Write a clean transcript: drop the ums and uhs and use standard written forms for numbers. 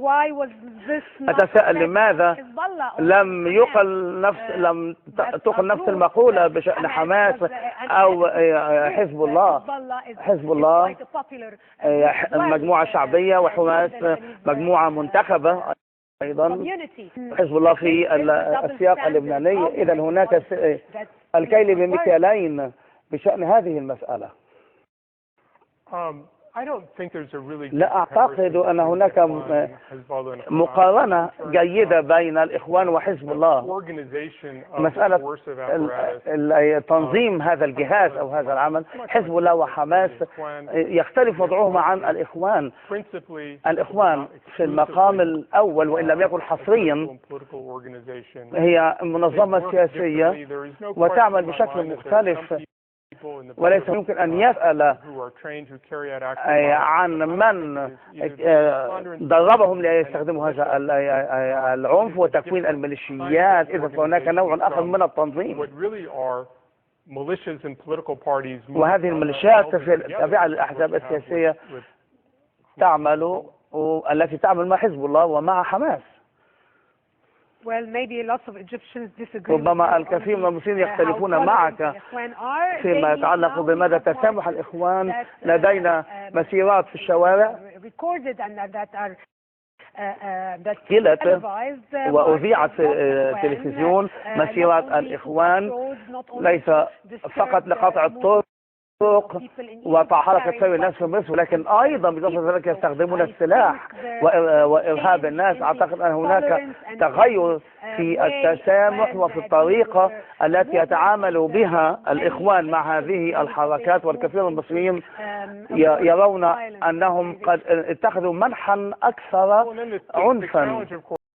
Why was this not أتساءل لماذا Hezbollah or لم تقل نفس المقولة بشأن حماس أو حزب الله. حزب الله مجموعة شعبية وحماس مجموعة منتخبة أيضا. حزب الله في السياق اللبناني. إذا هناك الكيل بمكيالين بشأن هذه المسألة. لا أعتقد أن هناك مقارنة جيدة بين الإخوان وحزب الله. مسألة تنظيم هذا الجهاز أو هذا العمل، حزب الله وحماس يختلف وضعهما عن الإخوان. الإخوان في المقام الأول وإن لم يكن حصريا هي منظمة سياسية وتعمل بشكل مختلف، وليس يمكن أن يسأل عن من دربهم ليستخدموا هذا العنف وتكوين الميليشيات. إذا فهناك نوع آخر من التنظيم، وهذه الميليشيات تابعة للأحزاب السياسية التي تعمل مع حزب الله ومع حماس. ربما الكثير من المسلمين يختلفون معك فيما يتعلق بمدى تسامح الإخوان. لدينا مسيرات في الشوارع سجلت وأذيعت في التلفزيون. مسيرات الإخوان ليس فقط لقطع الطرق وحركة سوي الناس في مصر، لكن أيضا بإضافة ذلك يستخدمون السلاح وإرهاب الناس. أعتقد أن هناك تغير في التسامح وفي الطريقة التي يتعامل بها الإخوان مع هذه الحركات، والكثير من المصريين يرون أنهم قد اتخذوا منحا أكثر عنفا.